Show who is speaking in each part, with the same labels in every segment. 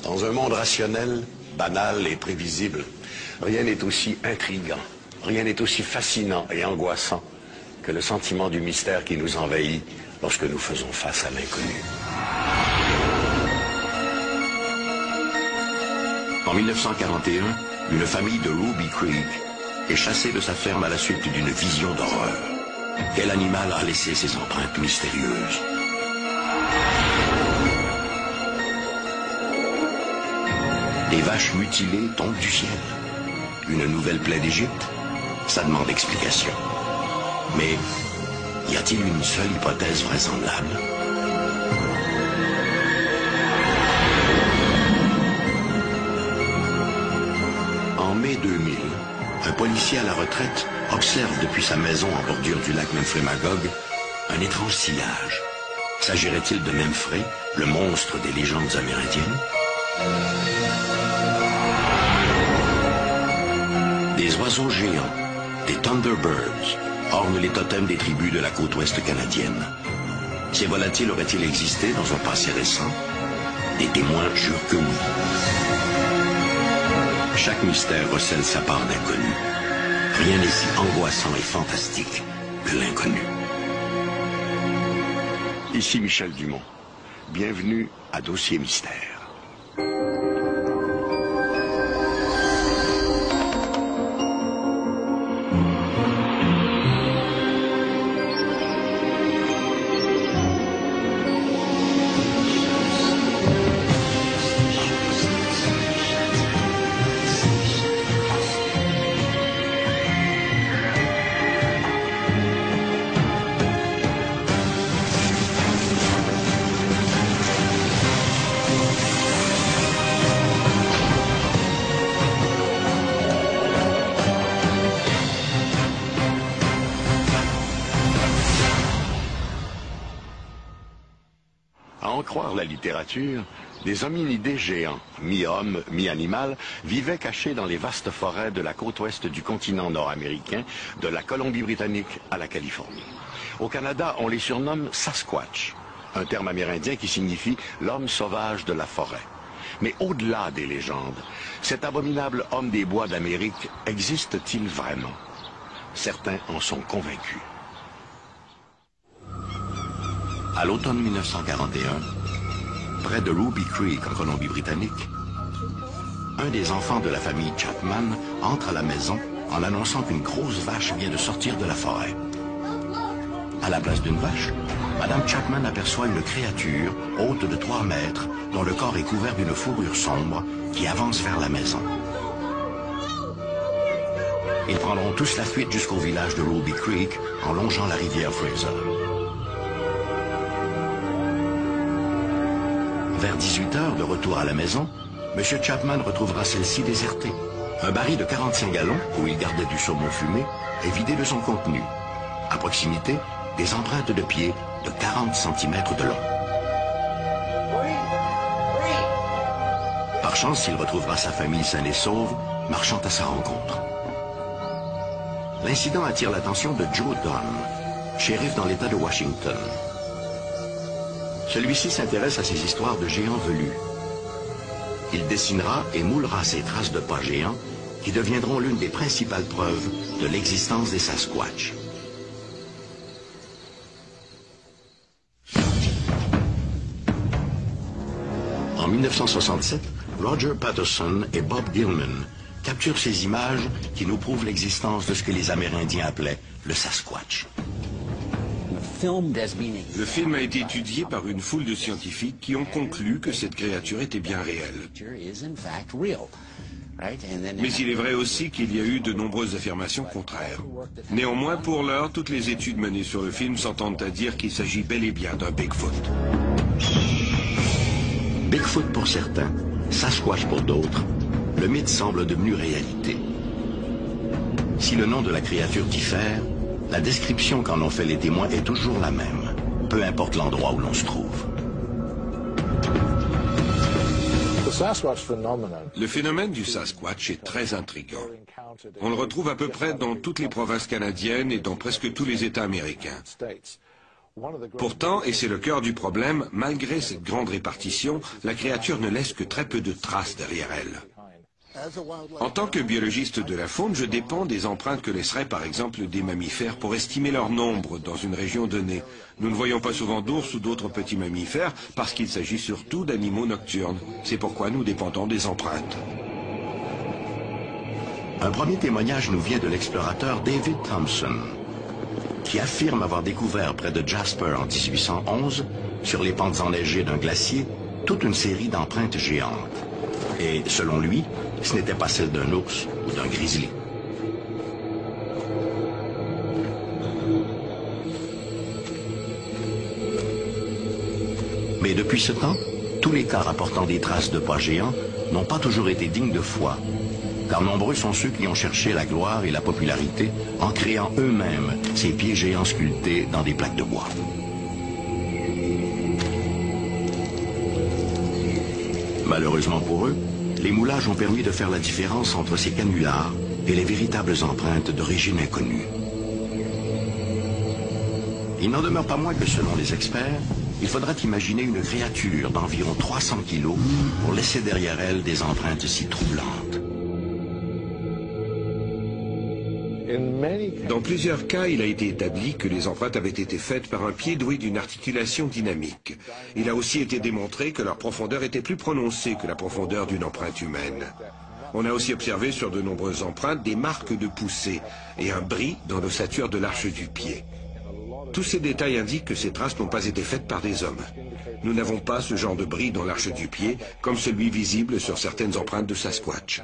Speaker 1: Dans un monde rationnel, banal et prévisible, rien n'est aussi intriguant, rien n'est aussi fascinant et angoissant que le sentiment du mystère qui nous envahit lorsque nous faisons face à l'inconnu. En 1941, une famille de Ruby Creek est chassée de sa ferme à la suite d'une vision d'horreur. Quel animal a laissé ses empreintes mystérieuses? Des vaches mutilées tombent du ciel. Une nouvelle plaie d'Égypte? Ça demande explication. Mais y a-t-il une seule hypothèse vraisemblable? En mai 2000, un policier à la retraite observe depuis sa maison en bordure du lac Memphremagog un étrange sillage. S'agirait-il de Memphré, le monstre des légendes amérindiennes? Des oiseaux géants, des Thunderbirds, ornent les totems des tribus de la côte ouest canadienne. Ces volatiles auraient-ils existé dans un passé récent? Des témoins jurent que oui. Chaque mystère recèle sa part d'inconnu. Rien n'est si angoissant et fantastique que l'inconnu. Ici Michel Dumont. Bienvenue à Dossier Mystère. À en croire la littérature, des hominidés géants, mi-homme, mi-animal, vivaient cachés dans les vastes forêts de la côte ouest du continent nord-américain, de la Colombie-Britannique à la Californie. Au Canada, on les surnomme Sasquatch, un terme amérindien qui signifie l'homme sauvage de la forêt. Mais au-delà des légendes, cet abominable homme des bois d'Amérique existe-t-il vraiment? Certains en sont convaincus. À l'automne 1941, près de Ruby Creek en Colombie-Britannique, un des enfants de la famille Chapman entre à la maison en annonçant qu'une grosse vache vient de sortir de la forêt. À la place d'une vache, Madame Chapman aperçoit une créature haute de 3 mètres dont le corps est couvert d'une fourrure sombre qui avance vers la maison. Ils prendront tous la fuite jusqu'au village de Ruby Creek en longeant la rivière Fraser. Vers 18 h, de retour à la maison, M. Chapman retrouvera celle-ci désertée. Un baril de 45 gallons, où il gardait du saumon fumé, est vidé de son contenu. À proximité, des empreintes de pieds de 40 cm de long. Par chance, il retrouvera sa famille saine et sauve, marchant à sa rencontre. L'incident attire l'attention de Joe Dunn, shérif dans l'État de Washington. Celui-ci s'intéresse à ces histoires de géants velus. Il dessinera et moulera ces traces de pas géants qui deviendront l'une des principales preuves de l'existence des Sasquatch. En 1967, Roger Patterson et Bob Gilman capturent ces images qui nous prouvent l'existence de ce que les Amérindiens appelaient le Sasquatch.
Speaker 2: Le film a été étudié par une foule de scientifiques qui ont conclu que cette créature était bien réelle. Mais il est vrai aussi qu'il y a eu de nombreuses affirmations contraires. Néanmoins, pour l'heure, toutes les études menées sur le film s'entendent à dire qu'il s'agit bel et bien d'un Bigfoot.
Speaker 1: Bigfoot pour certains, Sasquatch pour d'autres, le mythe semble devenu réalité. Si le nom de la créature diffère, la description qu'en ont fait les témoins est toujours la même, peu importe l'endroit où l'on se trouve.
Speaker 2: Le phénomène du Sasquatch est très intriguant. On le retrouve à peu près dans toutes les provinces canadiennes et dans presque tous les États américains. Pourtant, et c'est le cœur du problème, malgré cette grande répartition, la créature ne laisse que très peu de traces derrière elle. En tant que biologiste de la faune, je dépends des empreintes que laisseraient par exemple des mammifères pour estimer leur nombre dans une région donnée. Nous ne voyons pas souvent d'ours ou d'autres petits mammifères parce qu'il s'agit surtout d'animaux nocturnes. C'est pourquoi nous dépendons des empreintes.
Speaker 1: Un premier témoignage nous vient de l'explorateur David Thompson, qui affirme avoir découvert près de Jasper en 1811, sur les pentes enneigées d'un glacier, toute une série d'empreintes géantes. Et, selon lui, ce n'était pas celle d'un ours ou d'un grizzly. Mais depuis ce temps, tous les cas rapportant des traces de pas géants n'ont pas toujours été dignes de foi, car nombreux sont ceux qui ont cherché la gloire et la popularité en créant eux-mêmes ces pieds géants sculptés dans des plaques de bois. Malheureusement pour eux, les moulages ont permis de faire la différence entre ces canulars et les véritables empreintes d'origine inconnue. Il n'en demeure pas moins que, selon les experts, il faudra imaginer une créature d'environ 300 kilos pour laisser derrière elle des empreintes si troublantes.
Speaker 2: Dans plusieurs cas, il a été établi que les empreintes avaient été faites par un pied doué d'une articulation dynamique. Il a aussi été démontré que leur profondeur était plus prononcée que la profondeur d'une empreinte humaine. On a aussi observé sur de nombreuses empreintes des marques de poussée et un bris dans l'ossature de l'arche du pied. Tous ces détails indiquent que ces traces n'ont pas été faites par des hommes. Nous n'avons pas ce genre de bris dans l'arche du pied, comme celui visible sur certaines empreintes de Sasquatch.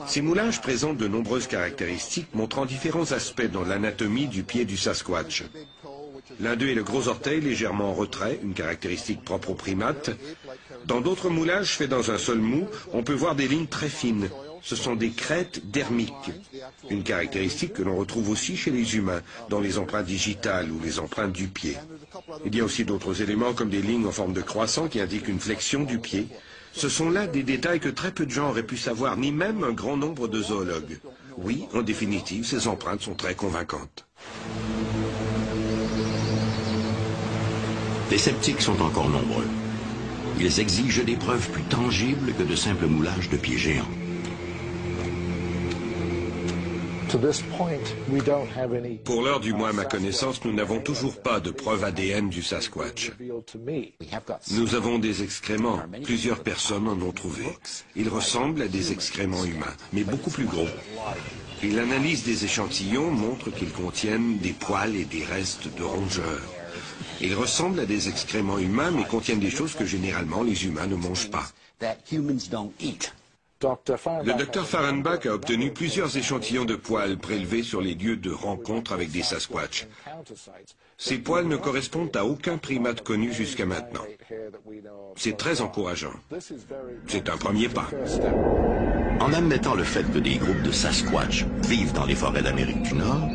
Speaker 2: Ces moulages présentent de nombreuses caractéristiques montrant différents aspects dans l'anatomie du pied du Sasquatch. L'un d'eux est le gros orteil légèrement en retrait, une caractéristique propre aux primates. Dans d'autres moulages faits dans un sol mou, on peut voir des lignes très fines. Ce sont des crêtes dermiques, une caractéristique que l'on retrouve aussi chez les humains, dans les empreintes digitales ou les empreintes du pied. Il y a aussi d'autres éléments comme des lignes en forme de croissant qui indiquent une flexion du pied. Ce sont là des détails que très peu de gens auraient pu savoir, ni même un grand nombre de zoologues. Oui, en définitive, ces empreintes sont très convaincantes.
Speaker 1: Les sceptiques sont encore nombreux. Ils exigent des preuves plus tangibles que de simples moulages de pieds géants.
Speaker 2: Pour l'heure, du moins à ma connaissance, nous n'avons toujours pas de preuve ADN du Sasquatch. Nous avons des excréments. Plusieurs personnes en ont trouvé. Ils ressemblent à des excréments humains, mais beaucoup plus gros. Et l'analyse des échantillons montre qu'ils contiennent des poils et des restes de rongeurs. Ils ressemblent à des excréments humains, mais contiennent des choses que généralement les humains ne mangent pas. Le docteur Fahrenbach a obtenu plusieurs échantillons de poils prélevés sur les lieux de rencontre avec des Sasquatch. Ces poils ne correspondent à aucun primate connu jusqu'à maintenant. C'est très encourageant. C'est un premier pas.
Speaker 1: En admettant le fait que des groupes de Sasquatch vivent dans les forêts d'Amérique du Nord,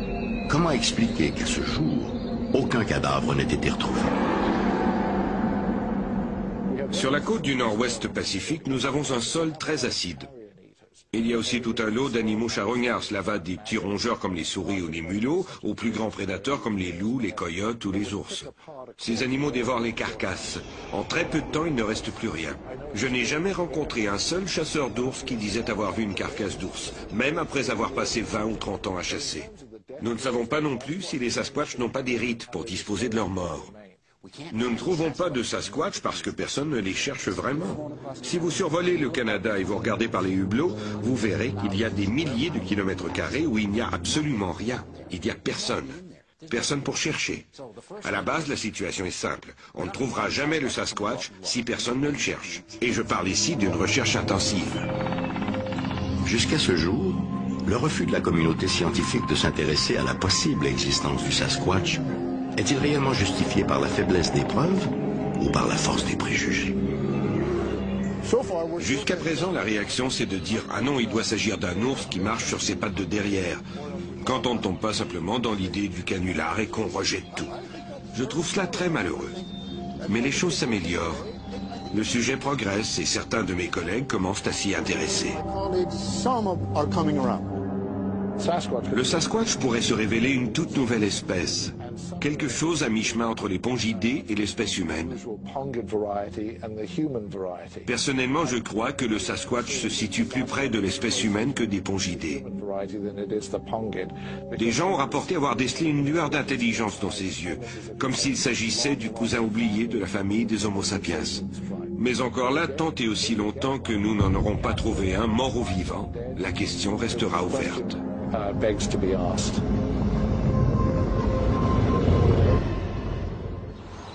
Speaker 1: comment expliquer qu'à ce jour, aucun cadavre n'ait été retrouvé?
Speaker 2: Sur la côte du nord-ouest Pacifique, nous avons un sol très acide. Il y a aussi tout un lot d'animaux charognards. Cela va des petits rongeurs comme les souris ou les mulots, aux plus grands prédateurs comme les loups, les coyotes ou les ours. Ces animaux dévorent les carcasses. En très peu de temps, il ne reste plus rien. Je n'ai jamais rencontré un seul chasseur d'ours qui disait avoir vu une carcasse d'ours, même après avoir passé 20 ou 30 ans à chasser. Nous ne savons pas non plus si les Sasquatch n'ont pas des rites pour disposer de leurs morts. Nous ne trouvons pas de Sasquatch parce que personne ne les cherche vraiment. Si vous survolez le Canada et vous regardez par les hublots, vous verrez qu'il y a des milliers de kilomètres carrés où il n'y a absolument rien. Il n'y a personne. Personne pour chercher. À la base, la situation est simple. On ne trouvera jamais le Sasquatch si personne ne le cherche. Et je parle ici d'une recherche intensive.
Speaker 1: Jusqu'à ce jour, le refus de la communauté scientifique de s'intéresser à la possible existence du Sasquatch est-il réellement justifié par la faiblesse des preuves ou par la force des préjugés?
Speaker 2: Jusqu'à présent, la réaction, c'est de dire « Ah non, il doit s'agir d'un ours qui marche sur ses pattes de derrière », quand on ne tombe pas simplement dans l'idée du canular et qu'on rejette tout. Je trouve cela très malheureux. Mais les choses s'améliorent. Le sujet progresse et certains de mes collègues commencent à s'y intéresser. Le Sasquatch pourrait se révéler une toute nouvelle espèce, quelque chose à mi-chemin entre les pongidés et l'espèce humaine. Personnellement, je crois que le Sasquatch se situe plus près de l'espèce humaine que des pongidés. Des gens ont rapporté avoir décelé une lueur d'intelligence dans ses yeux, comme s'il s'agissait du cousin oublié de la famille des Homo sapiens. Mais encore là, tant et aussi longtemps que nous n'en aurons pas trouvé un mort ou vivant, la question restera ouverte.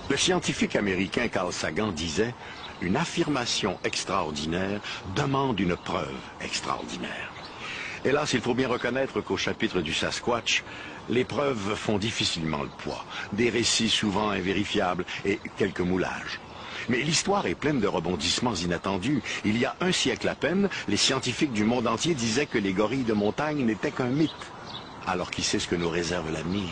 Speaker 1: Le scientifique américain Carl Sagan disait « Une affirmation extraordinaire demande une preuve extraordinaire ». Hélas, il faut bien reconnaître qu'au chapitre du Sasquatch, les preuves font difficilement le poids, des récits souvent invérifiables et quelques moulages. Mais l'histoire est pleine de rebondissements inattendus. Il y a un siècle à peine, les scientifiques du monde entier disaient que les gorilles de montagne n'étaient qu'un mythe. Alors qui sait ce que nous réserve l'avenir?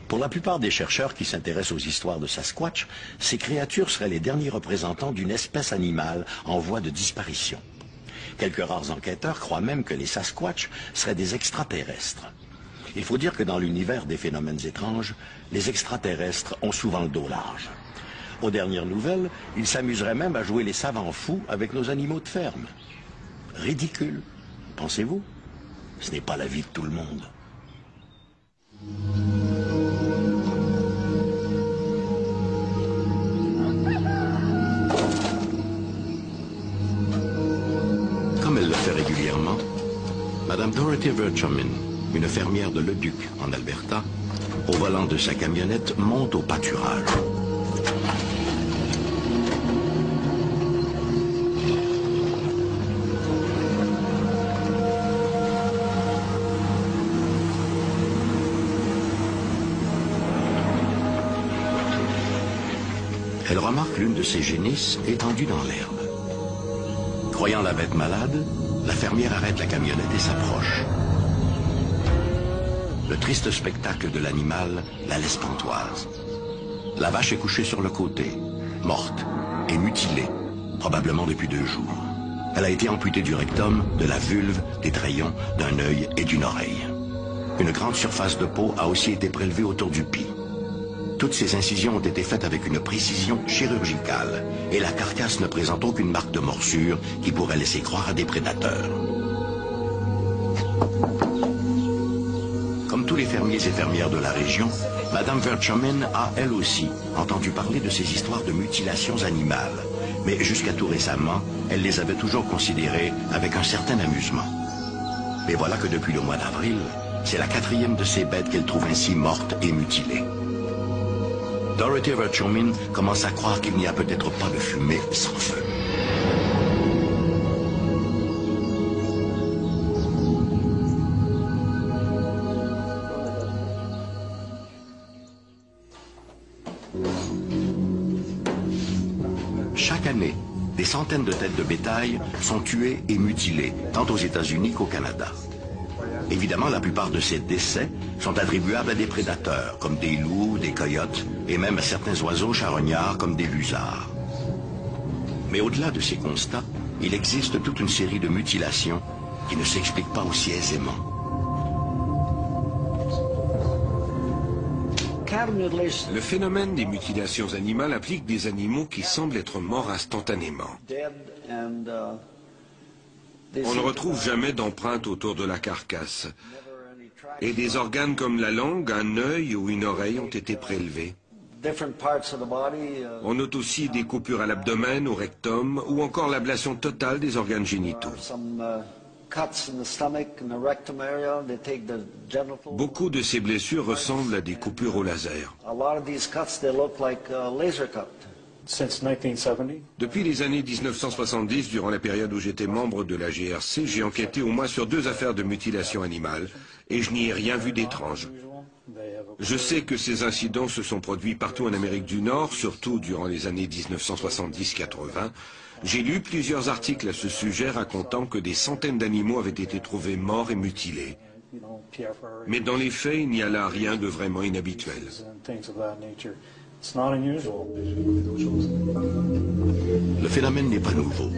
Speaker 1: Pour la plupart des chercheurs qui s'intéressent aux histoires de Sasquatch, ces créatures seraient les derniers représentants d'une espèce animale en voie de disparition. Quelques rares enquêteurs croient même que les Sasquatch seraient des extraterrestres. Il faut dire que dans l'univers des phénomènes étranges, les extraterrestres ont souvent le dos large. Aux dernières nouvelles, ils s'amuseraient même à jouer les savants fous avec nos animaux de ferme. Ridicule, pensez-vous? Ce n'est pas la vie de tout le monde. Comme elle le fait régulièrement, Madame Dorothy Verchomin, une fermière de Leduc, en Alberta, au volant de sa camionnette, monte au pâturage. Elle remarque l'une de ses génisses étendue dans l'herbe. Croyant la bête malade, la fermière arrête la camionnette et s'approche. Le triste spectacle de l'animal la laisse pantoise. La vache est couchée sur le côté, morte et mutilée, probablement depuis 2 jours. Elle a été amputée du rectum, de la vulve, des trayons, d'un œil et d'une oreille. Une grande surface de peau a aussi été prélevée autour du pis. Toutes ces incisions ont été faites avec une précision chirurgicale et la carcasse ne présente aucune marque de morsure qui pourrait laisser croire à des prédateurs. Comme tous les fermiers et fermières de la région, Madame Verchomin a, elle aussi, entendu parler de ces histoires de mutilations animales. Mais jusqu'à tout récemment, elle les avait toujours considérées avec un certain amusement. Mais voilà que depuis le mois d'avril, c'est la 4e de ces bêtes qu'elle trouve ainsi morte et mutilée. Dorothy Verchomin commence à croire qu'il n'y a peut-être pas de fumée sans feu. Chaque année, des centaines de têtes de bétail sont tuées et mutilées, tant aux États-Unis qu'au Canada. Évidemment, la plupart de ces décès sont attribuables à des prédateurs, comme des loups, des coyotes, et même à certains oiseaux charognards, comme des busards. Mais au-delà de ces constats, il existe toute une série de mutilations qui ne s'expliquent pas aussi aisément.
Speaker 2: Le phénomène des mutilations animales implique des animaux qui semblent être morts instantanément. On ne retrouve jamais d'empreintes autour de la carcasse. Et des organes comme la langue, un œil ou une oreille ont été prélevés. On note aussi des coupures à l'abdomen, au rectum, ou encore l'ablation totale des organes génitaux. Beaucoup de ces blessures ressemblent à des coupures au laser. Depuis les années 1970, durant la période où j'étais membre de la GRC, j'ai enquêté au moins sur 2 affaires de mutilation animale, et je n'y ai rien vu d'étrange. Je sais que ces incidents se sont produits partout en Amérique du Nord, surtout durant les années 1970-80. J'ai lu plusieurs articles à ce sujet racontant que des centaines d'animaux avaient été trouvés morts et mutilés. Mais dans les faits, il n'y a là rien de vraiment inhabituel.
Speaker 1: Le phénomène n'est pas nouveau.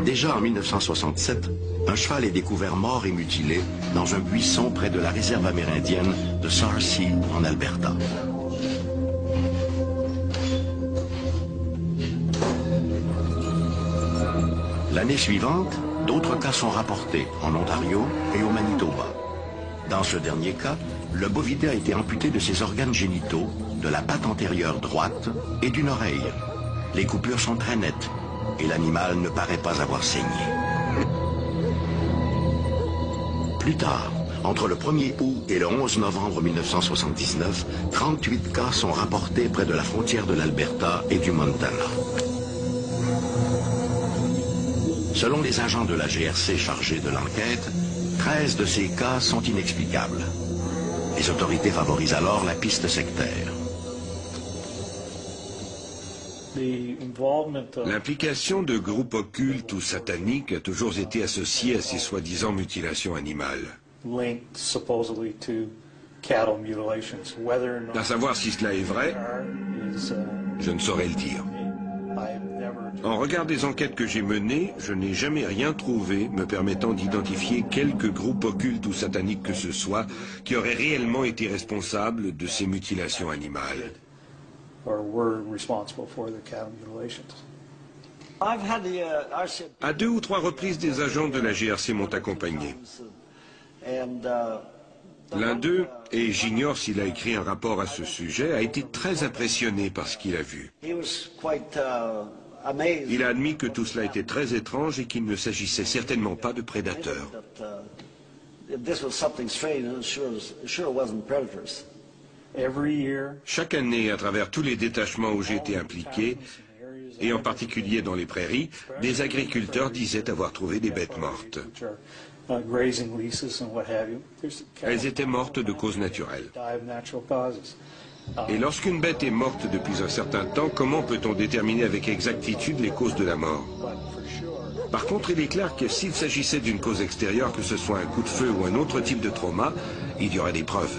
Speaker 1: Déjà en 1967, un cheval est découvert mort et mutilé dans un buisson près de la réserve amérindienne de Sarcee en Alberta. L'année suivante, d'autres cas sont rapportés en Ontario et au Manitoba. Dans ce dernier cas, le bovidé a été amputé de ses organes génitaux, de la patte antérieure droite et d'une oreille. Les coupures sont très nettes et l'animal ne paraît pas avoir saigné. Plus tard, entre le 1er août et le 11 novembre 1979, 38 cas sont rapportés près de la frontière de l'Alberta et du Montana. Selon les agents de la GRC chargés de l'enquête, 13 de ces cas sont inexplicables. Les autorités favorisent alors la piste sectaire.
Speaker 2: L'implication de groupes occultes ou sataniques a toujours été associée à ces soi-disant mutilations animales. À savoir si cela est vrai, je ne saurais le dire. En regard des enquêtes que j'ai menées, je n'ai jamais rien trouvé me permettant d'identifier quelque groupe occulte ou satanique que ce soit qui aurait réellement été responsable de ces mutilations animales. À 2 ou 3 reprises, des agents de la GRC m'ont accompagné. L'un d'eux, et j'ignore s'il a écrit un rapport à ce sujet, a été très impressionné par ce qu'il a vu. Il a admis que tout cela était très étrange et qu'il ne s'agissait certainement pas de prédateurs. Chaque année, à travers tous les détachements où j'ai été impliqué, et en particulier dans les prairies, des agriculteurs disaient avoir trouvé des bêtes mortes. Elles étaient mortes de causes naturelles. Et lorsqu'une bête est morte depuis un certain temps, comment peut-on déterminer avec exactitude les causes de la mort? Par contre, il est clair que s'il s'agissait d'une cause extérieure, que ce soit un coup de feu ou un autre type de trauma, il y aurait des preuves.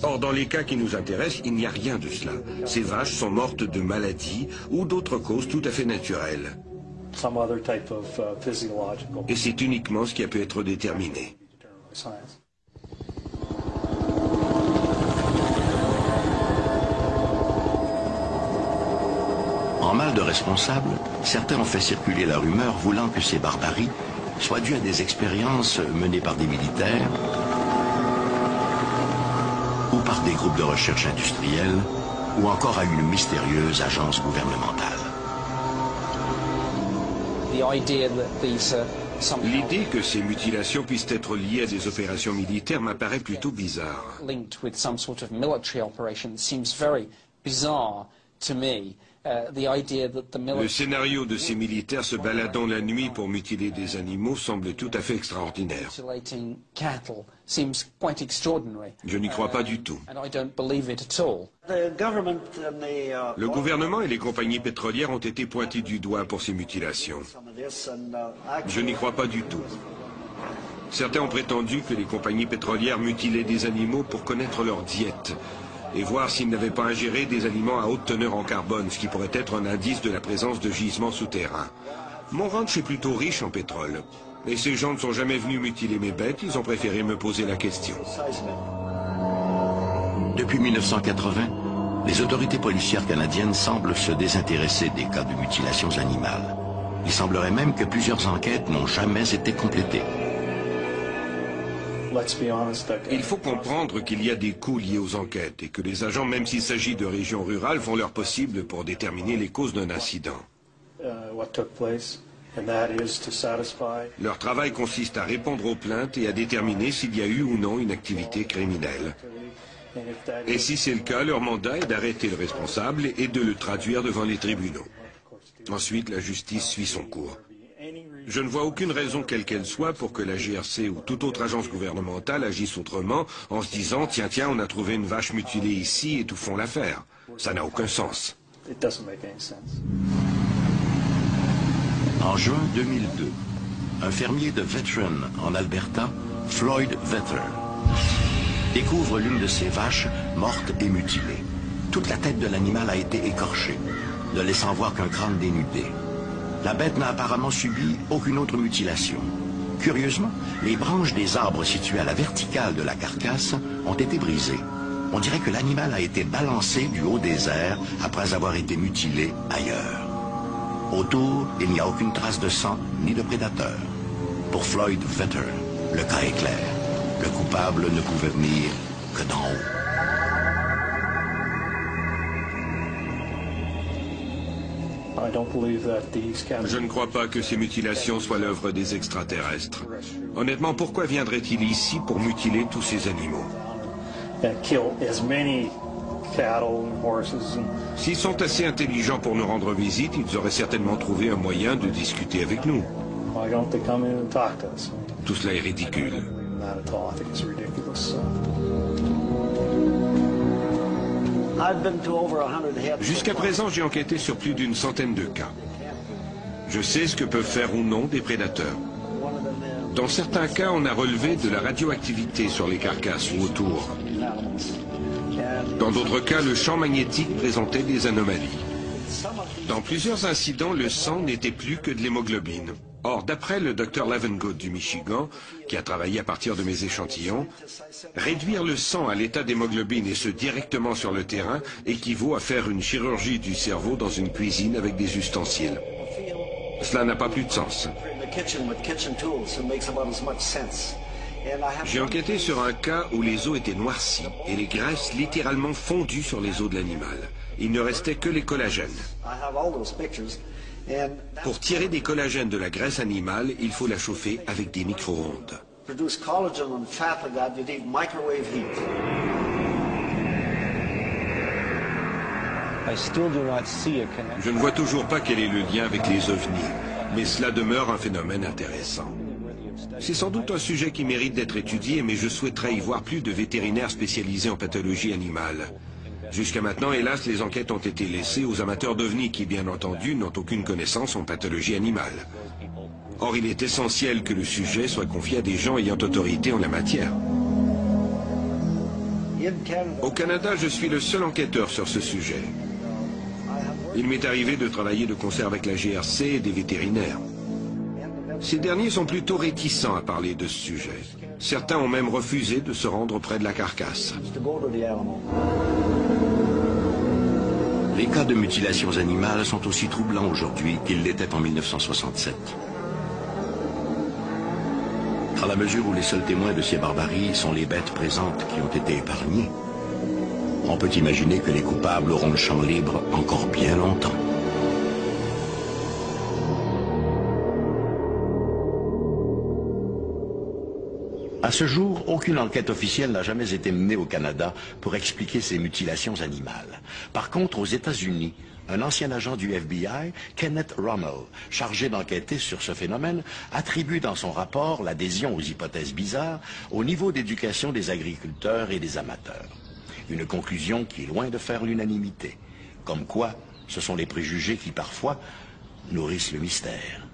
Speaker 2: Or, dans les cas qui nous intéressent, il n'y a rien de cela. Ces vaches sont mortes de maladies ou d'autres causes tout à fait naturelles. Et c'est uniquement ce qui a pu être déterminé.
Speaker 1: En mal de responsables, certains ont fait circuler la rumeur voulant que ces barbaries soient dues à des expériences menées par des militaires ou par des groupes de recherche industriels ou encore à une mystérieuse agence gouvernementale.
Speaker 2: L'idée que ces mutilations puissent être liées à des opérations militaires m'apparaît plutôt bizarre. Le scénario de ces militaires se baladant la nuit pour mutiler des animaux semble tout à fait extraordinaire. Je n'y crois pas du tout. Le gouvernement et les compagnies pétrolières ont été pointés du doigt pour ces mutilations. Je n'y crois pas du tout. Certains ont prétendu que les compagnies pétrolières mutilaient des animaux pour connaître leur diète et voir s'ils n'avaient pas ingéré des aliments à haute teneur en carbone, ce qui pourrait être un indice de la présence de gisements souterrains. Mon ranch est plutôt riche en pétrole. Et ces gens ne sont jamais venus mutiler mes bêtes, ils ont préféré me poser la question.
Speaker 1: Depuis 1980, les autorités policières canadiennes semblent se désintéresser des cas de mutilations animales. Il semblerait même que plusieurs enquêtes n'ont jamais été complétées.
Speaker 2: Il faut comprendre qu'il y a des coûts liés aux enquêtes et que les agents, même s'il s'agit de régions rurales, font leur possible pour déterminer les causes d'un incident. Leur travail consiste à répondre aux plaintes et à déterminer s'il y a eu ou non une activité criminelle. Et si c'est le cas, leur mandat est d'arrêter le responsable et de le traduire devant les tribunaux. Ensuite, la justice suit son cours. Je ne vois aucune raison quelle qu'elle soit pour que la GRC ou toute autre agence gouvernementale agisse autrement en se disant « Tiens, on a trouvé une vache mutilée ici et tout font l'affaire ». Ça n'a aucun sens.
Speaker 1: En juin 2002, un fermier de Veteran en Alberta, Floyd Vetter, découvre l'une de ses vaches morte et mutilée. Toute la tête de l'animal a été écorchée. ne laissant voir qu'un crâne dénudé. La bête n'a apparemment subi aucune autre mutilation. Curieusement, les branches des arbres situés à la verticale de la carcasse ont été brisées. On dirait que l'animal a été balancé du haut des airs après avoir été mutilé ailleurs. Autour, il n'y a aucune trace de sang ni de prédateur. Pour Floyd Vetter, le cas est clair. Le coupable ne pouvait venir que d'en haut.
Speaker 2: Je ne crois pas que ces mutilations soient l'œuvre des extraterrestres. Honnêtement, pourquoi viendraient-ils ici pour mutiler tous ces animaux? S'ils sont assez intelligents pour nous rendre visite, ils auraient certainement trouvé un moyen de discuter avec nous. Tout cela est ridicule. Jusqu'à présent, j'ai enquêté sur plus d'une centaine de cas. Je sais ce que peuvent faire ou non des prédateurs. Dans certains cas, on a relevé de la radioactivité sur les carcasses ou autour. Dans d'autres cas, le champ magnétique présentait des anomalies. Dans plusieurs incidents, le sang n'était plus que de l'hémoglobine. Or, d'après le Dr Levengood du Michigan, qui a travaillé à partir de mes échantillons, réduire le sang à l'état d'hémoglobine et ce directement sur le terrain équivaut à faire une chirurgie du cerveau dans une cuisine avec des ustensiles. Cela n'a pas plus de sens. J'ai enquêté sur un cas où les os étaient noircis et les graisses littéralement fondues sur les os de l'animal. Il ne restait que les collagènes. Pour tirer des collagènes de la graisse animale, il faut la chauffer avec des micro-ondes. Je ne vois toujours pas quel est le lien avec les ovnis, mais cela demeure un phénomène intéressant. C'est sans doute un sujet qui mérite d'être étudié, mais je souhaiterais y voir plus de vétérinaires spécialisés en pathologie animale. Jusqu'à maintenant, hélas, les enquêtes ont été laissées aux amateurs d'ovnis qui, bien entendu, n'ont aucune connaissance en pathologie animale. Or, il est essentiel que le sujet soit confié à des gens ayant autorité en la matière. Au Canada, je suis le seul enquêteur sur ce sujet. Il m'est arrivé de travailler de concert avec la GRC et des vétérinaires. Ces derniers sont plutôt réticents à parler de ce sujet. Certains ont même refusé de se rendre près de la carcasse.
Speaker 1: Les cas de mutilations animales sont aussi troublants aujourd'hui qu'ils l'étaient en 1967. Dans la mesure où les seuls témoins de ces barbaries sont les bêtes présentes qui ont été épargnées, on peut imaginer que les coupables auront le champ libre encore bien longtemps. À ce jour, aucune enquête officielle n'a jamais été menée au Canada pour expliquer ces mutilations animales. Par contre, aux États-Unis, un ancien agent du FBI, Kenneth Rommel, chargé d'enquêter sur ce phénomène, attribue dans son rapport l'adhésion aux hypothèses bizarres au niveau d'éducation des agriculteurs et des amateurs. Une conclusion qui est loin de faire l'unanimité. Comme quoi, ce sont les préjugés qui, parfois, nourrissent le mystère.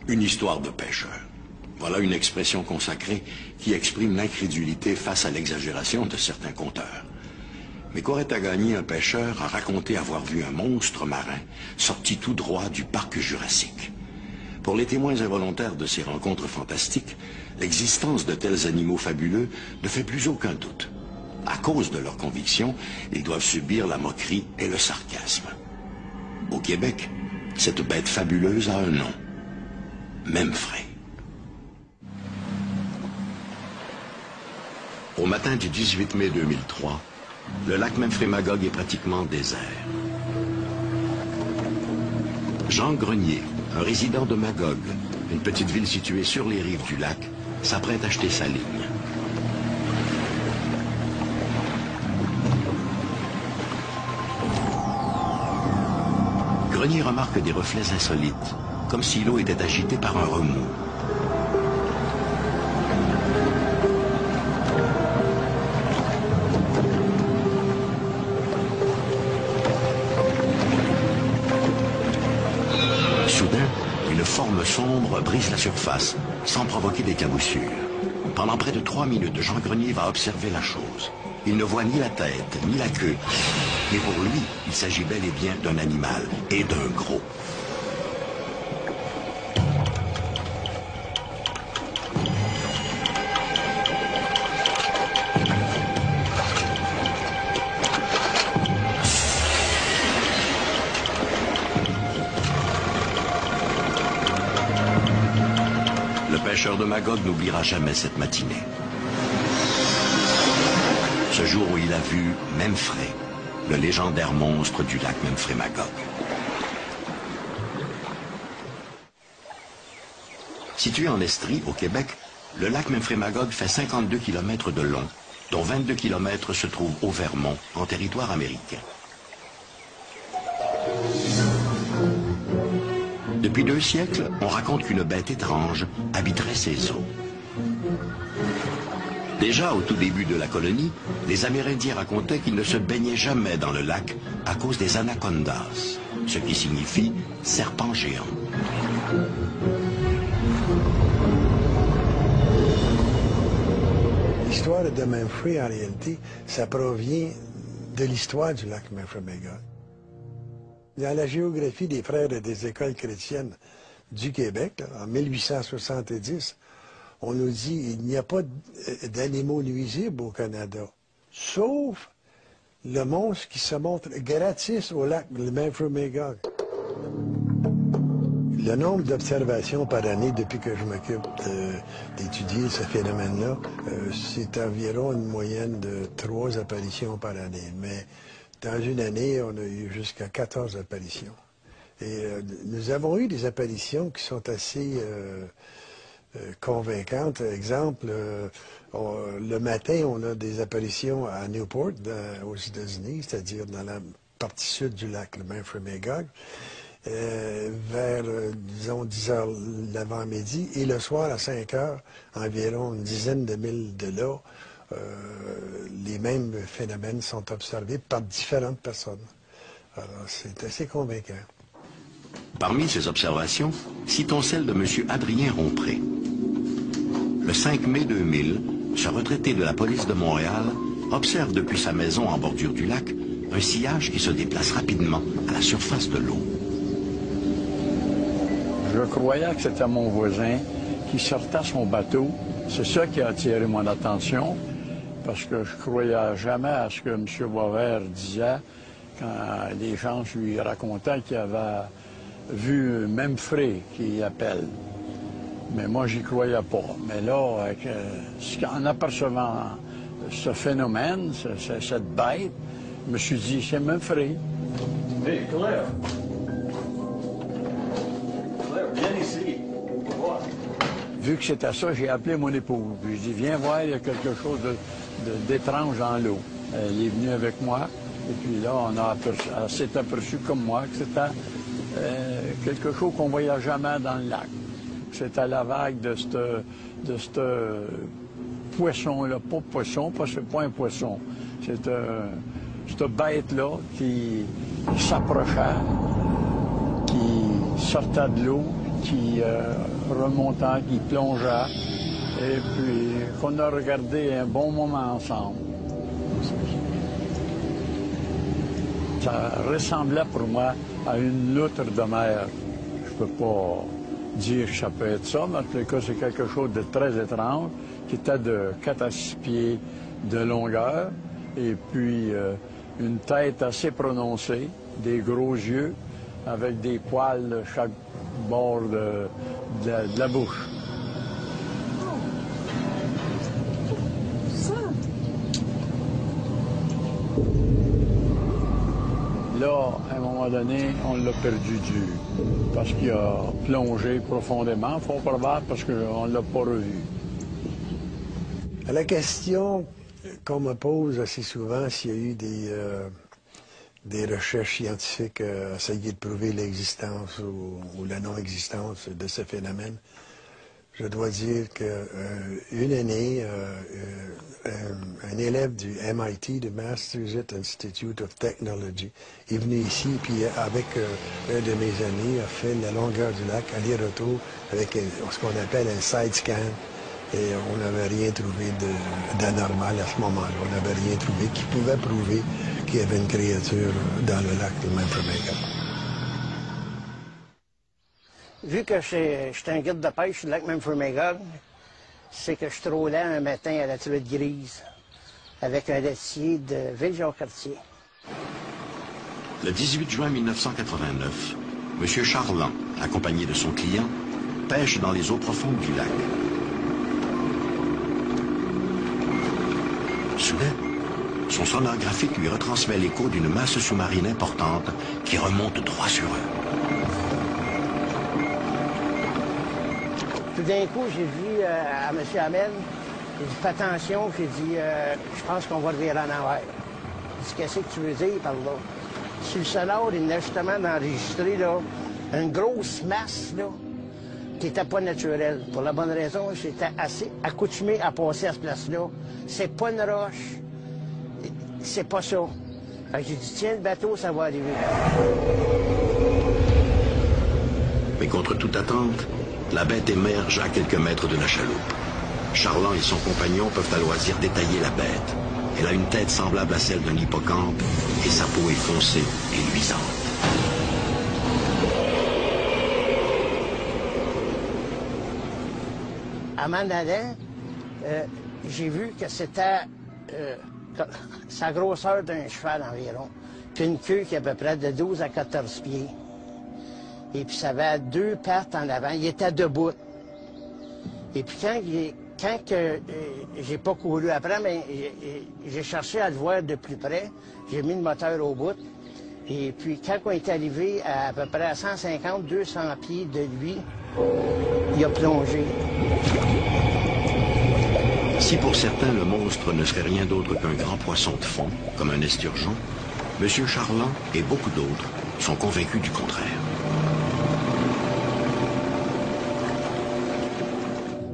Speaker 1: Une histoire de pêcheur. Voilà une expression consacrée qui exprime l'incrédulité face à l'exagération de certains conteurs. Mais qu'aurait à gagner un pêcheur à raconter avoir vu un monstre marin sorti tout droit du parc jurassique? Pour les témoins involontaires de ces rencontres fantastiques, l'existence de tels animaux fabuleux ne fait plus aucun doute. À cause de leurs convictions, ils doivent subir la moquerie et le sarcasme. Au Québec, cette bête fabuleuse a un nom. Memphrey. Au matin du 18 mai 2003, le lac Memphremagog est pratiquement désert. Jean Grenier, un résident de Magog, une petite ville située sur les rives du lac, s'apprête à acheter sa ligne. Grenier remarque des reflets insolites, comme si l'eau était agitée par un remous. Soudain, une forme sombre l'ombre brise la surface, sans provoquer d'éclaboussure. Pendant près de 3 minutes, Jean Grenier va observer la chose. Il ne voit ni la tête, ni la queue. Mais pour lui, il s'agit bel et bien d'un animal, et d'un gros. Le pêcheur de Magog n'oubliera jamais cette matinée. Ce jour où il a vu Memphrey, le légendaire monstre du lac Memphremagog. Situé en Estrie, au Québec, le lac Memphremagog fait 52 km de long, dont 22 km se trouvent au Vermont, en territoire américain. Depuis 2 siècles, on raconte qu'une bête étrange habiterait ces eaux. Déjà au tout début de la colonie, les Amérindiens racontaient qu'ils ne se baignaient jamais dans le lac à cause des anacondas, ce qui signifie serpent géant.
Speaker 3: L'histoire de Memphrey, en réalité, ça provient de l'histoire du lac Memphremagog. Dans la géographie des frères des écoles chrétiennes du Québec, là, en 1870, on nous dit qu'il n'y a pas d'animaux nuisibles au Canada, sauf le monstre qui se montre gratis au lac Memphremagog. Le nombre d'observations par année depuis que je m'occupe d'étudier ce phénomène-là, c'est environ une moyenne de 3 apparitions par année. Mais dans une année, on a eu jusqu'à 14 apparitions. Et nous avons eu des apparitions qui sont assez convaincantes. Exemple, le matin, on a des apparitions à Newport, aux États-Unis, c'est-à-dire dans la partie sud du lac, le Memphremagog, vers, disons, 10 heures l'avant-midi. Et le soir, à 5 heures, environ une dizaine de milles de là, les mêmes phénomènes sont observés par différentes personnes. Alors, c'est assez convaincant.
Speaker 1: Parmi ces observations, citons celle de M. Adrien Rompré. Le 5 mai 2000, ce retraité de la police de Montréal observe depuis sa maison en bordure du lac un sillage qui se déplace rapidement à la surface de l'eau.
Speaker 4: Je croyais que c'était mon voisin qui sortait son bateau. C'est ça qui a attiré mon attention, parce que je croyais jamais à ce que M. Boisvert disait quand les gens lui racontaient qu'il avait vu Memphrey qui appelle. Mais moi, j'y croyais pas. Mais là, en apercevant ce phénomène, cette bête, je me suis dit, c'est Memphrey.
Speaker 5: Hey, Claire! Claire, viens ici.
Speaker 4: Vu que c'était ça, j'ai appelé mon épouse. Puis je dis, viens voir, il y a quelque chose d'étrange dans l'eau. Elle est venue avec moi. Et puis là, elle s'est aperçue comme moi que c'était quelque chose qu'on ne voyait jamais dans le lac. C'était la vague de ce poisson-là. Pas poisson, parce que c'est pas un poisson. C'est cette bête-là qui s'approchait, qui sortait de l'eau, qui remontait, qui plongeait. Et puis qu'on a regardé un bon moment ensemble. Ça ressemblait pour moi à une loutre de mer. Je peux pas dire que ça peut être ça, mais en tout cas, c'est quelque chose de très étrange, qui était de 4 à 6 pieds de longueur, et puis une tête assez prononcée, des gros yeux, avec des poils de chaque bord de la bouche. Là, à un moment donné, on l'a perdu de vue parce qu'il a plongé profondément, fort probable, parce qu'on ne l'a pas revu.
Speaker 3: À la question qu'on me pose assez souvent, s'il y a eu des recherches scientifiques à essayer de prouver l'existence ou la non-existence de ce phénomène, je dois dire qu'une année, un élève du MIT, du Massachusetts Institute of Technology, est venu ici, puis avec un de mes amis, a fait la longueur du lac, aller-retour, avec ce qu'on appelle un side scan. Et on n'avait rien trouvé d'anormal à ce moment-là. On n'avait rien trouvé qui pouvait prouver qu'il y avait une créature dans le lac de Memphremagog.
Speaker 6: Vu que je suis un guide de pêche du lac Memphremagog, c'est que je trôlais un matin à la truite grise avec un laitier de Ville-Jacques-Cartier.
Speaker 1: Le 18 juin 1989, M. Charland, accompagné de son client, pêche dans les eaux profondes du lac. Soudain, son sonographique lui retransmet l'écho d'une masse sous-marine importante qui remonte droit sur eux.
Speaker 6: Tout d'un coup, j'ai dit à M. Hamel, j'ai dit, fais attention, j'ai dit, je pense qu'on va le virer en envers. Il dit, qu'est-ce que tu veux dire par là? Sur le sonore, il venait justement d'enregistrer là, une grosse masse là, qui n'était pas naturelle. Pour la bonne raison, j'étais assez accoutumé à passer à ce place-là. C'est pas une roche, c'est pas ça. Fait que j'ai dit, tiens, le bateau, ça va arriver.
Speaker 1: Mais contre toute attente, la bête émerge à quelques mètres de la chaloupe. Charland et son compagnon peuvent à loisir détailler la bête. Elle a une tête semblable à celle d'un hippocampe et sa peau est foncée et luisante.
Speaker 6: À m'en allant, j'ai vu que c'était sa grosseur d'un cheval environ, puis une queue qui est à peu près de 12 à 14 pieds. Et puis ça avait 2 pattes en avant. Il était debout. Et puis quand j'ai pas couru après, mais j'ai cherché à le voir de plus près. J'ai mis le moteur au bout. Et puis quand on est arrivé à peu près à 150-200 pieds de lui, il a plongé.
Speaker 1: Si pour certains le monstre ne serait rien d'autre qu'un grand poisson de fond, comme un esturgeon, M. Charland et beaucoup d'autres sont convaincus du contraire.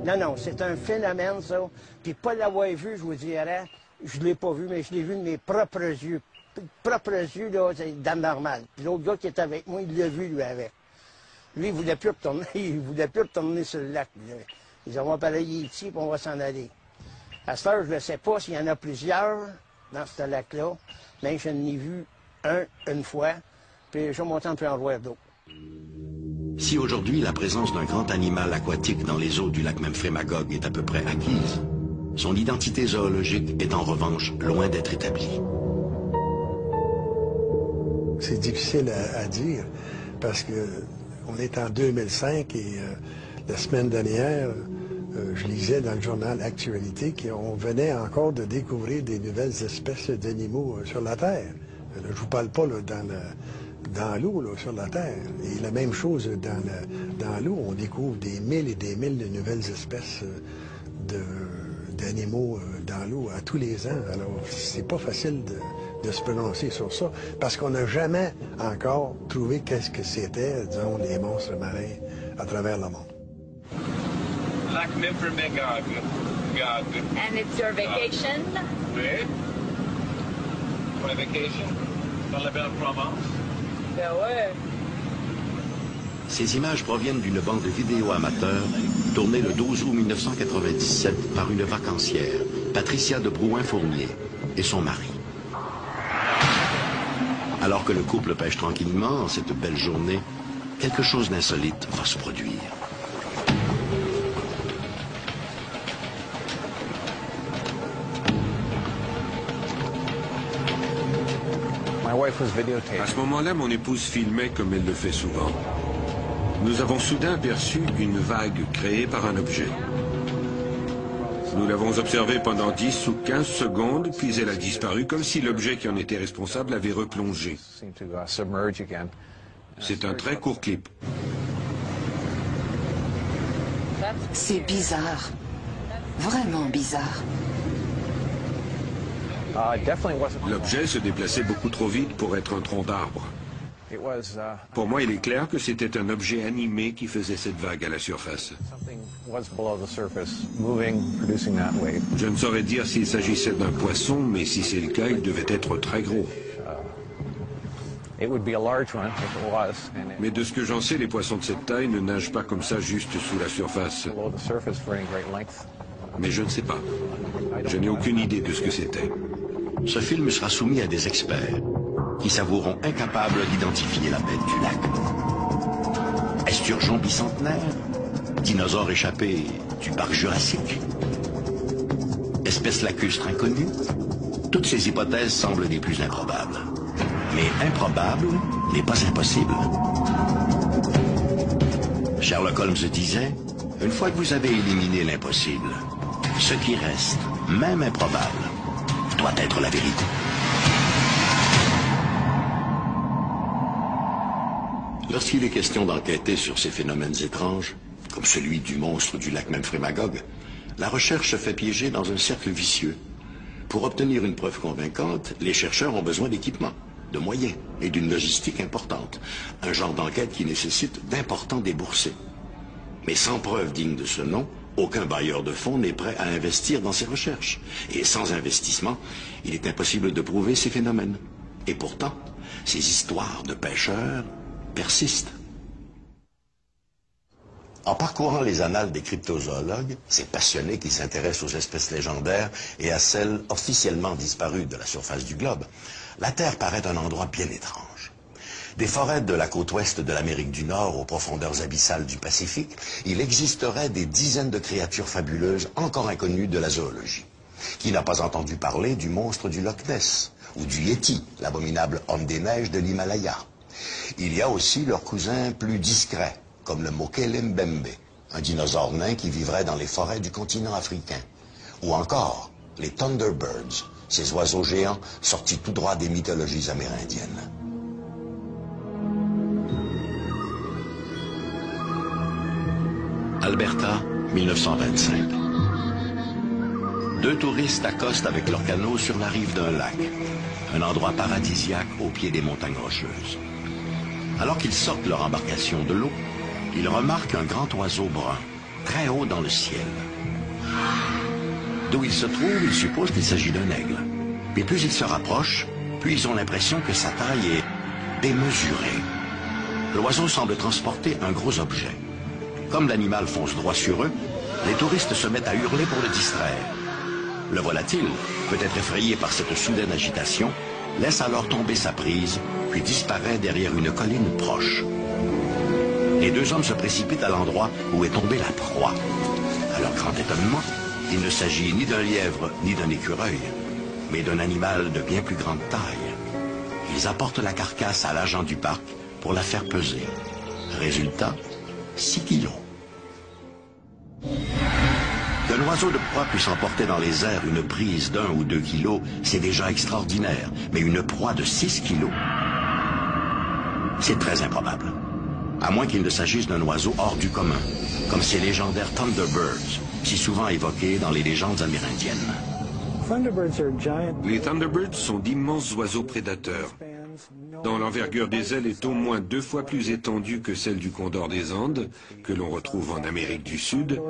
Speaker 6: Non, non, c'est un phénomène, ça. Puis pas l'avoir vu, je vous dirais, je l'ai pas vu, mais je l'ai vu de mes propres yeux. Propres yeux, là, c'est dame normale. Puis l'autre gars qui était avec moi, il l'a vu, lui, avec. Lui, il voulait plus retourner, il voulait plus retourner sur le lac. Ils ont appareillé ici, puis on va s'en aller. À cette heure, je ne sais pas s'il y en a plusieurs dans ce lac-là, mais je n'ai vu une fois, puis je vais monter un peu en voir d'autres.
Speaker 1: Si aujourd'hui la présence d'un grand animal aquatique dans les eaux du lac Memphremagog est à peu près acquise, son identité zoologique est en revanche loin d'être établie.
Speaker 3: C'est difficile à dire parce que on est en 2005 et la semaine dernière, je lisais dans le journal Actualité qu'on venait encore de découvrir des nouvelles espèces d'animaux sur la Terre. Là, je ne vous parle pas là, dans l'eau, sur la Terre. Et la même chose dans l'eau, on découvre des milles et des milles de nouvelles espèces d'animaux dans l'eau à tous les ans. Alors, c'est pas facile de se prononcer sur ça, parce qu'on n'a jamais encore trouvé qu'est-ce que c'était, disons, les monstres marins à travers le monde.
Speaker 7: Lac Memphremagog.
Speaker 8: And it's your vacation?
Speaker 7: Oui. For a vacation dans la belle Provence.
Speaker 8: Ben ouais.
Speaker 1: Ces images proviennent d'une bande vidéo amateur tournée le 12 août 1997 par une vacancière, Patricia de Brouin-Fournier, et son mari. Alors que le couple pêche tranquillement en cette belle journée, quelque chose d'insolite va se produire.
Speaker 2: À ce moment-là, mon épouse filmait comme elle le fait souvent. Nous avons soudain aperçu une vague créée par un objet. Nous l'avons observée pendant 10 ou 15 secondes, puis elle a disparu comme si l'objet qui en était responsable avait replongé. C'est un très court clip.
Speaker 9: C'est bizarre. Vraiment bizarre.
Speaker 2: L'objet se déplaçait beaucoup trop vite pour être un tronc d'arbre. Pour moi, il est clair que c'était un objet animé qui faisait cette vague à la surface. Je ne saurais dire s'il s'agissait d'un poisson, mais si c'est le cas, il devait être très gros. Mais de ce que j'en sais, les poissons de cette taille ne nagent pas comme ça juste sous la surface. Mais je ne sais pas. Je n'ai aucune idée de ce que c'était.
Speaker 1: Ce film sera soumis à des experts qui s'avoueront incapables d'identifier la bête du lac. Esturgeon bicentenaire? Dinosaure échappé du parc Jurassique? Espèce lacustre inconnue? Toutes ces hypothèses semblent les plus improbables. Mais improbable n'est pas impossible. Sherlock Holmes disait, une fois que vous avez éliminé l'impossible, ce qui reste, même improbable, doit être la vérité. Lorsqu'il est question d'enquêter sur ces phénomènes étranges, comme celui du monstre du lac Memphremagog, la recherche se fait piéger dans un cercle vicieux. Pour obtenir une preuve convaincante, les chercheurs ont besoin d'équipements, de moyens et d'une logistique importante. Un genre d'enquête qui nécessite d'importants déboursés. Mais sans preuve digne de ce nom, aucun bailleur de fonds n'est prêt à investir dans ces recherches. Et sans investissement, il est impossible de prouver ces phénomènes. Et pourtant, ces histoires de pêcheurs persistent. En parcourant les annales des cryptozoologues, ces passionnés qui s'intéressent aux espèces légendaires et à celles officiellement disparues de la surface du globe, la Terre paraît un endroit bien étrange. Des forêts de la côte ouest de l'Amérique du Nord aux profondeurs abyssales du Pacifique, il existerait des dizaines de créatures fabuleuses encore inconnues de la zoologie. Qui n'a pas entendu parler du monstre du Loch Ness ou du Yéti, l'abominable homme des neiges de l'Himalaya? Il y a aussi leurs cousins plus discrets, comme le Mokele Mbembe, un dinosaure nain qui vivrait dans les forêts du continent africain. Ou encore les Thunderbirds, ces oiseaux géants sortis tout droit des mythologies amérindiennes. Alberta, 1925. Deux touristes accostent avec leur canot sur la rive d'un lac, un endroit paradisiaque au pied des montagnes rocheuses. Alors qu'ils sortent leur embarcation de l'eau, ils remarquent un grand oiseau brun, très haut dans le ciel. D'où il se trouve, ils supposent qu'il s'agit d'un aigle. Mais plus ils se rapprochent, plus ils ont l'impression que sa taille est démesurée. L'oiseau semble transporter un gros objet. Comme l'animal fonce droit sur eux, les touristes se mettent à hurler pour le distraire. Le volatile, peut-être effrayé par cette soudaine agitation, laisse alors tomber sa prise, puis disparaît derrière une colline proche. Les deux hommes se précipitent à l'endroit où est tombée la proie. À leur grand étonnement, il ne s'agit ni d'un lièvre ni d'un écureuil, mais d'un animal de bien plus grande taille. Ils apportent la carcasse à l'agent du parc pour la faire peser. Résultat, 6 kilos. Qu'un oiseau de proie puisse emporter dans les airs une prise d'1 ou 2 kilos, c'est déjà extraordinaire. Mais une proie de 6 kilos, c'est très improbable. À moins qu'il ne s'agisse d'un oiseau hors du commun, comme ces légendaires Thunderbirds, si souvent évoqués dans les légendes amérindiennes.
Speaker 2: Les Thunderbirds sont d'immenses oiseaux prédateurs, dont l'envergure des ailes est au moins 2 fois plus étendue que celle du condor des Andes, que l'on retrouve en Amérique du Sud,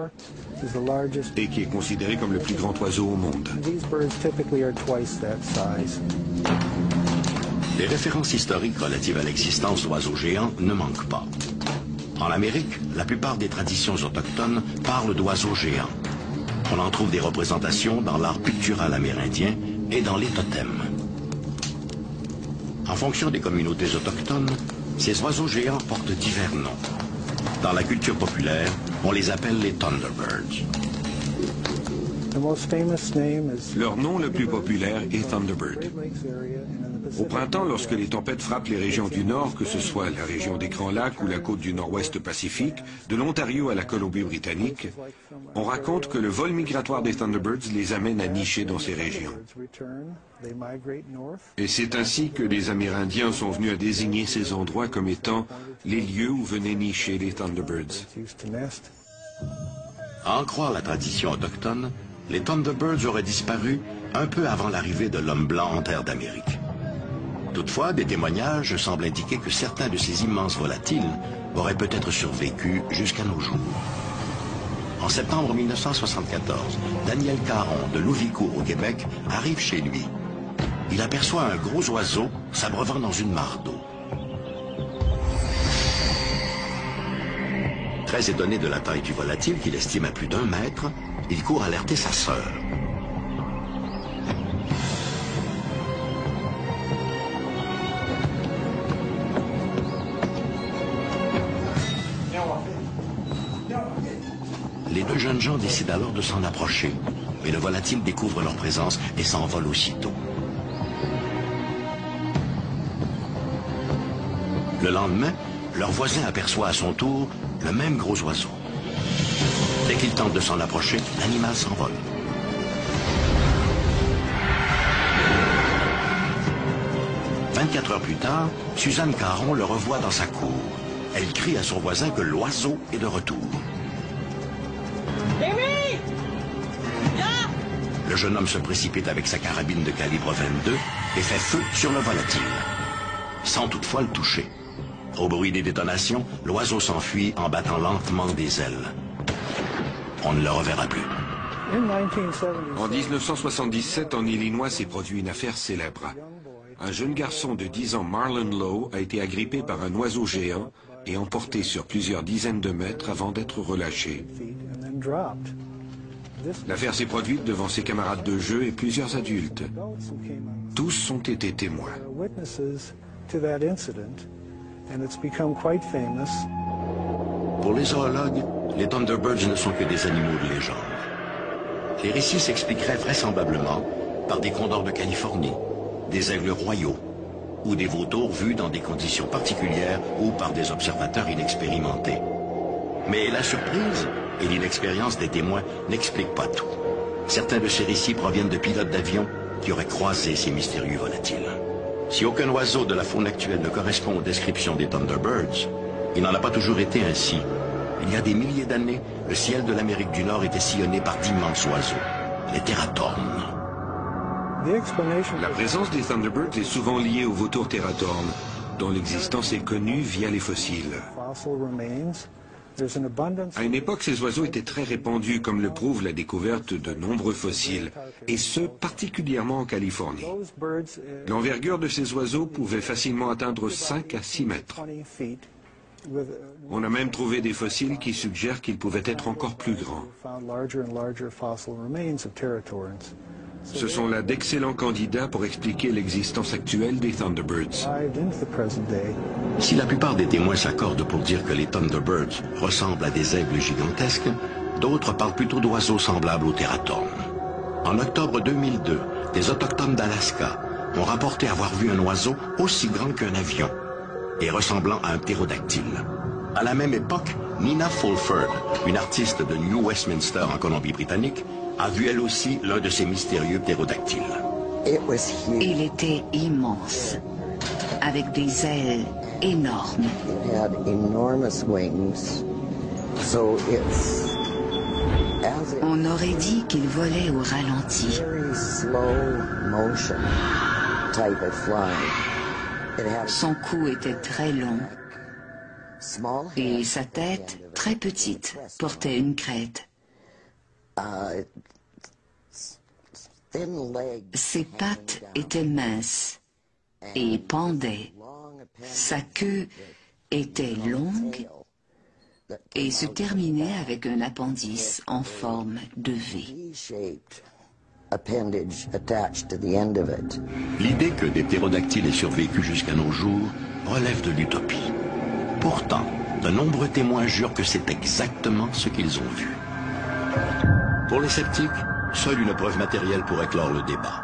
Speaker 2: et qui est considéré comme le plus grand oiseau au monde.
Speaker 1: Les références historiques relatives à l'existence d'oiseaux géants ne manquent pas. En Amérique, la plupart des traditions autochtones parlent d'oiseaux géants. On en trouve des représentations dans l'art pictural amérindien et dans les totems. En fonction des communautés autochtones, ces oiseaux géants portent divers noms. Dans la culture populaire, on les appelle les Thunderbirds.
Speaker 2: Leur nom le plus populaire est Thunderbird. Au printemps, lorsque les tempêtes frappent les régions du Nord, que ce soit la région des Grands Lacs ou la côte du Nord-Ouest Pacifique, de l'Ontario à la Colombie-Britannique, on raconte que le vol migratoire des Thunderbirds les amène à nicher dans ces régions. Et c'est ainsi que les Amérindiens sont venus à désigner ces endroits comme étant les lieux où venaient nicher les Thunderbirds.
Speaker 1: À en croire la tradition autochtone, les Thunderbirds auraient disparu un peu avant l'arrivée de l'homme blanc en terre d'Amérique. Toutefois, des témoignages semblent indiquer que certains de ces immenses volatiles auraient peut-être survécu jusqu'à nos jours. En septembre 1974, Daniel Caron de Louvicourt au Québec arrive chez lui. Il aperçoit un gros oiseau s'abreuvant dans une mare d'eau. Très étonné de la taille du volatile, qu'il estime à plus d'1 mètre, il court alerter sa sœur. Les deux jeunes gens décident alors de s'en approcher, mais le volatile découvre leur présence et s'envole aussitôt. Le lendemain, leur voisin aperçoit à son tour le même gros oiseau. Dès qu'il tente de s'en approcher, l'animal s'envole. « 24 heures plus tard, Suzanne Caron le revoit dans sa cour. Elle crie à son voisin que l'oiseau est de retour. Le jeune homme se précipite avec sa carabine de calibre 22 et fait feu sur le volatile, sans toutefois le toucher. Au bruit des détonations, l'oiseau s'enfuit en battant lentement des ailes. On ne le reverra plus.
Speaker 2: En 1977, en Illinois, s'est produit une affaire célèbre. Un jeune garçon de 10 ans, Marlon Lowe, a été agrippé par un oiseau géant et emporté sur plusieurs dizaines de mètres avant d'être relâché. L'affaire s'est produite devant ses camarades de jeu et plusieurs adultes. Tous ont été témoins.
Speaker 1: Pour les zoologues, les Thunderbirds ne sont que des animaux de légende. Les récits s'expliqueraient vraisemblablement par des condors de Californie, des aigles royaux ou des vautours vus dans des conditions particulières ou par des observateurs inexpérimentés. Mais la surprise et l'inexpérience des témoins n'expliquent pas tout. Certains de ces récits proviennent de pilotes d'avion qui auraient croisé ces mystérieux volatiles. Si aucun oiseau de la faune actuelle ne correspond aux descriptions des Thunderbirds, il n'en a pas toujours été ainsi. Il y a des milliers d'années, le ciel de l'Amérique du Nord était sillonné par d'immenses oiseaux, les teratornes.
Speaker 2: La présence des Thunderbirds est souvent liée aux vautours teratornes, dont l'existence est connue via les fossiles. À une époque, ces oiseaux étaient très répandus, comme le prouve la découverte de nombreux fossiles, et ce, particulièrement en Californie. L'envergure de ces oiseaux pouvait facilement atteindre 5 à 6 mètres. On a même trouvé des fossiles qui suggèrent qu'ils pouvaient être encore plus grands. Ce sont là d'excellents candidats pour expliquer l'existence actuelle des Thunderbirds.
Speaker 1: Si la plupart des témoins s'accordent pour dire que les Thunderbirds ressemblent à des aigles gigantesques, d'autres parlent plutôt d'oiseaux semblables aux teratornes. En octobre 2002, des autochtones d'Alaska ont rapporté avoir vu un oiseau aussi grand qu'un avion et ressemblant à un ptérodactyle. À la même époque, Nina Fulford, une artiste de New Westminster en Colombie-Britannique, a vu elle aussi l'un de ces mystérieux ptérodactyles.
Speaker 9: Il était immense, avec des ailes énormes. On aurait dit qu'il volait au ralenti. Son cou était très long et sa tête, très petite, portait une crête. Ses pattes étaient minces et pendaient. Sa queue était longue et se terminait avec un appendice en forme de V.
Speaker 1: L'idée que des ptérodactyles aient survécu jusqu'à nos jours relève de l'utopie. Pourtant, de nombreux témoins jurent que c'est exactement ce qu'ils ont vu. Pour les sceptiques, seule une preuve matérielle pourrait clore le débat.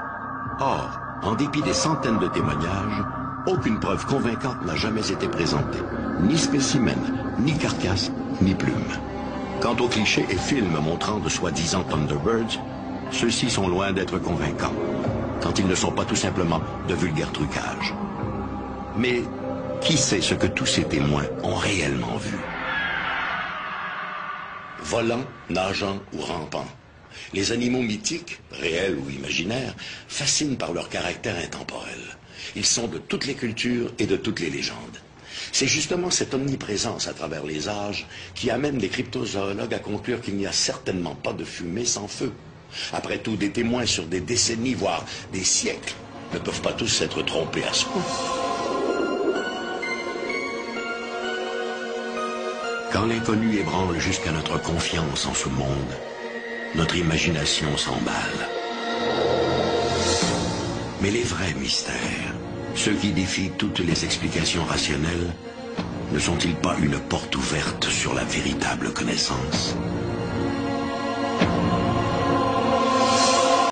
Speaker 1: Or, en dépit des centaines de témoignages, aucune preuve convaincante n'a jamais été présentée. Ni spécimen, ni carcasse, ni plume. Quant aux clichés et films montrant de soi-disant Thunderbirds, ceux-ci sont loin d'être convaincants, quand ils ne sont pas tout simplement de vulgaires trucages. Mais qui sait ce que tous ces témoins ont réellement vu? Volant, nageant ou rampant, les animaux mythiques, réels ou imaginaires, fascinent par leur caractère intemporel. Ils sont de toutes les cultures et de toutes les légendes. C'est justement cette omniprésence à travers les âges qui amène les cryptozoologues à conclure qu'il n'y a certainement pas de fumée sans feu. Après tout, des témoins sur des décennies, voire des siècles, ne peuvent pas tous s'être trompés à ce point. Quand l'inconnu ébranle jusqu'à notre confiance en ce monde, notre imagination s'emballe. Mais les vrais mystères, ceux qui défient toutes les explications rationnelles, ne sont-ils pas une porte ouverte sur la véritable connaissance ?